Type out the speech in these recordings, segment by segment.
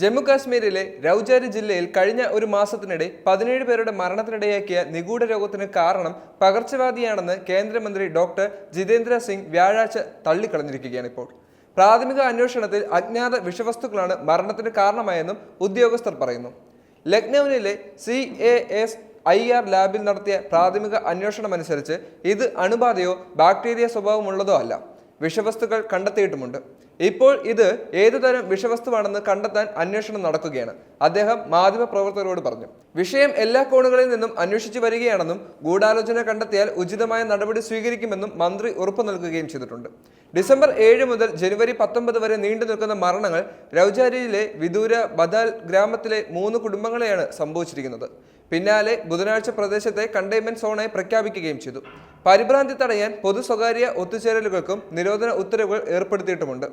ജമ്മു കാശ്മീരിലെ രൗജാരി ജില്ലയിൽ കഴിഞ്ഞ ഒരു മാസത്തിനിടെ 17 പേരുടെ മരണത്തിനിടയാക്കിയ നിഗൂഢ രോഗത്തിന് കാരണം പകർച്ചവ്യാധിയാണെന്ന് കേന്ദ്രമന്ത്രി ഡോക്ടർ ജിതേന്ദ്ര സിംഗ് വ്യാഴാഴ്ച തള്ളിക്കളഞ്ഞിരിക്കുകയാണ്. ഇപ്പോൾ പ്രാഥമിക അന്വേഷണത്തിൽ അജ്ഞാത വിഷവസ്തുക്കളാണ് മരണത്തിന് കാരണമായെന്നും ഉദ്യോഗസ്ഥർ പറയുന്നു. ലക്നൌവിലെ CASIR ലാബിൽ നടത്തിയ പ്രാഥമിക അന്വേഷണമനുസരിച്ച് ഇത് അണുബാധയോ ബാക്ടീരിയ സ്വഭാവമുള്ളതോ അല്ല. വിഷവസ്തുക്കൾ കണ്ടെത്തിയിട്ടുമുണ്ട്. ഇപ്പോൾ ഇത് ഏതുതരം വിഷവസ്തുവാണെന്ന് കണ്ടെത്താൻ അന്വേഷണം നടക്കുകയാണ്, അദ്ദേഹം മാധ്യമപ്രവർത്തകരോട് പറഞ്ഞു. വിഷയം എല്ലാ കോണുകളിൽ നിന്നും അന്വേഷിച്ചു വരികയാണെന്നും ഗൂഢാലോചന കണ്ടെത്തിയാൽ ഉചിതമായ നടപടി സ്വീകരിക്കുമെന്നും മന്ത്രി ഉറപ്പു നൽകുകയും ചെയ്തിട്ടുണ്ട്. ഡിസംബർ 7 മുതൽ ജനുവരി 19 വരെ നീണ്ടു നിൽക്കുന്ന മരണങ്ങൾ രൗജാരിയിലെ വിദൂര ബദാൽ ഗ്രാമത്തിലെ 3 കുടുംബങ്ങളെയാണ് സംഭവിച്ചിരിക്കുന്നത്. പിന്നാലെ ബുധനാഴ്ച പ്രദേശത്തെ കണ്ടെയ്ൻമെന്റ് സോണായി പ്രഖ്യാപിക്കുകയും ചെയ്തു. പരിഭ്രാന്തി തടയാൻ പൊതു സ്വകാര്യ ഒത്തുചേരലുകൾക്കും നിരോധന ഉത്തരവുകൾ ഏർപ്പെടുത്തിയിട്ടുമുണ്ട്.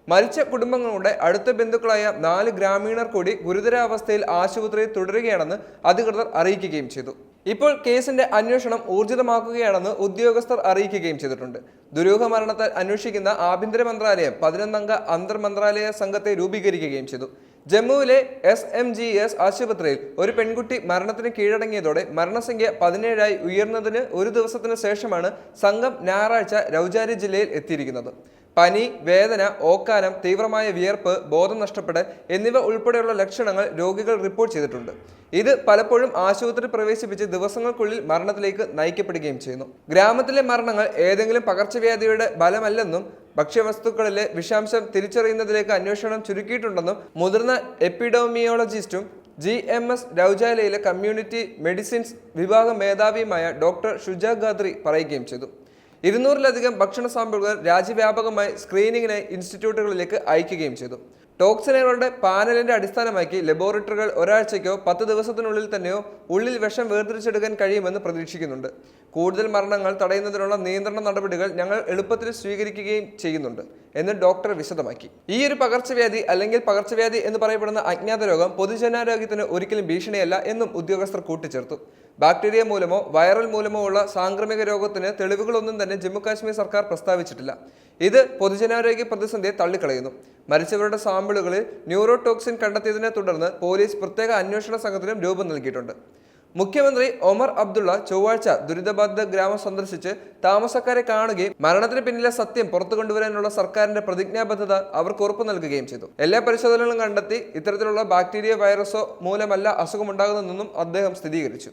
മരിച്ച കുടുംബങ്ങളുടെ അടുത്ത ബന്ധുക്കളായ 4 ഗ്രാമീണർ കൂടി ഗുരുതരാവസ്ഥയിൽ ആശുപത്രിയിൽ തുടരുകയാണെന്ന് അധികൃതർ അറിയിക്കുകയും ചെയ്തു. ഇപ്പോൾ കേസിന്റെ അന്വേഷണം ഊർജിതമാക്കുകയാണെന്ന് ഉദ്യോഗസ്ഥർ അറിയിക്കുകയും ചെയ്തിട്ടുണ്ട്. ദുരൂഹ മരണത്താൽ അന്വേഷിക്കുന്ന ആഭ്യന്തര മന്ത്രാലയം 11 അംഗ അന്തർ മന്ത്രാലയ സംഘത്തെ രൂപീകരിക്കുകയും ചെയ്തു. ജമ്മുവിലെ SMGS ആശുപത്രിയിൽ ഒരു പെൺകുട്ടി മരണത്തിന് കീഴടങ്ങിയതോടെ മരണസംഖ്യ 17ആയി ഉയർന്നതിന് ഒരു ദിവസത്തിന് ശേഷമാണ് സംഘം ഞായറാഴ്ച രൗജാരി ജില്ലയിൽ എത്തിയിരിക്കുന്നത്. പനി, വേദന, ഓക്കാനം, തീവ്രമായ വിയർപ്പ്, ബോധം നഷ്ടപ്പെടൽ എന്നിവ ഉൾപ്പെടെയുള്ള ലക്ഷണങ്ങൾ രോഗികൾ റിപ്പോർട്ട് ചെയ്തിട്ടുണ്ട്. ഇത് പലപ്പോഴും ആശുപത്രി പ്രവേശിപ്പിച്ച് ദിവസങ്ങൾക്കുള്ളിൽ മരണത്തിലേക്ക് നയിക്കപ്പെടുകയും ചെയ്യുന്നു. ഗ്രാമത്തിലെ മരണങ്ങൾ ഏതെങ്കിലും പകർച്ചവ്യാധിയുടെ ഫലമല്ലെന്നും ഭക്ഷ്യവസ്തുക്കളിലെ വിഷാംശം തിരിച്ചറിയുന്നതിലേക്ക് അന്വേഷണം ചുരുക്കിയിട്ടുണ്ടെന്നും മുതിർന്ന എപ്പിഡോമിയോളജിസ്റ്റും GMS രൗജാരിയിലെ കമ്മ്യൂണിറ്റി മെഡിസിൻസ് വിഭാഗം മേധാവിയുമായ ഡോക്ടർ ഷുജ ഖാദ്രി പറയുകയും ചെയ്തു. 200-ലധികം ഭക്ഷണ സാമ്പിളുകൾ രാജ്യവ്യാപകമായി സ്ക്രീനിങ്ങിനായി ഇൻസ്റ്റിറ്റ്യൂട്ടുകളിലേക്ക് അയക്കുകയും ചെയ്തു. ടോക്സിനുകളുടെ പാനലിന്റെ അടിസ്ഥാനമാക്കി ലബോറട്ടറികൾ ഒരാഴ്ചയ്ക്കോ 10 ദിവസത്തിനുള്ളിൽ തന്നെയോ ഉള്ളിൽ വിഷം വേർതിരിച്ചെടുക്കാൻ കഴിയുമെന്ന് പ്രതീക്ഷിക്കുന്നുണ്ട്. കൂടുതൽ മരണങ്ങൾ തടയുന്നതിനുള്ള നിയന്ത്രണ നടപടികൾ ഞങ്ങൾ എളുപ്പത്തിൽ സ്വീകരിക്കുകയും ചെയ്യുന്നുണ്ട് എന്ന് ഡോക്ടർ വിശദമാക്കി. ഈ ഒരു പകർച്ചവ്യാധി അല്ലെങ്കിൽ പകർച്ചവ്യാധി എന്ന് പറയപ്പെടുന്ന അജ്ഞാത രോഗം പൊതുജനാരോഗ്യത്തിന് ഒരിക്കലും ഭീഷണിയല്ല എന്നും ഉദ്യോഗസ്ഥർ കൂട്ടിച്ചേർത്തു. ബാക്ടീരിയ മൂലമോ വൈറൽ മൂലമോ ഉള്ള സാംക്രമിക രോഗത്തിന് തെളിവുകളൊന്നും തന്നെ ജമ്മു കാശ്മീർ സർക്കാർ പ്രസ്താവിച്ചിട്ടില്ല. ഇത് പൊതുജനാരോഗ്യ പ്രതിസന്ധിയെ തള്ളിക്കളയുന്നു. മരിച്ചവരുടെ സാമ്പിളുകളിൽ ന്യൂറോടോക്സിൻ കണ്ടെത്തിയതിനെ തുടർന്ന് പോലീസ് പ്രത്യേക അന്വേഷണ സംഘത്തിനും രൂപം നൽകിയിട്ടുണ്ട്. മുഖ്യമന്ത്രി ഒമർ അബ്ദുള്ള ചൊവ്വാഴ്ച ദുരിതബാധിത ഗ്രാമം സന്ദർശിച്ച് താമസക്കാരെ കാണുകയും മരണത്തിന് പിന്നിലെ സത്യം പുറത്തു കൊണ്ടുവരാനുള്ള സർക്കാരിന്റെ പ്രതിജ്ഞാബദ്ധത അവർക്ക് ഉറപ്പു നൽകുകയും ചെയ്തു. എല്ലാ പരിശോധനകളും കണ്ടെത്തി ഇത്തരത്തിലുള്ള ബാക്ടീരിയ വൈറസോ മൂലമല്ല അസുഖമുണ്ടാകുന്നതെന്നും അദ്ദേഹം സ്ഥിരീകരിച്ചു.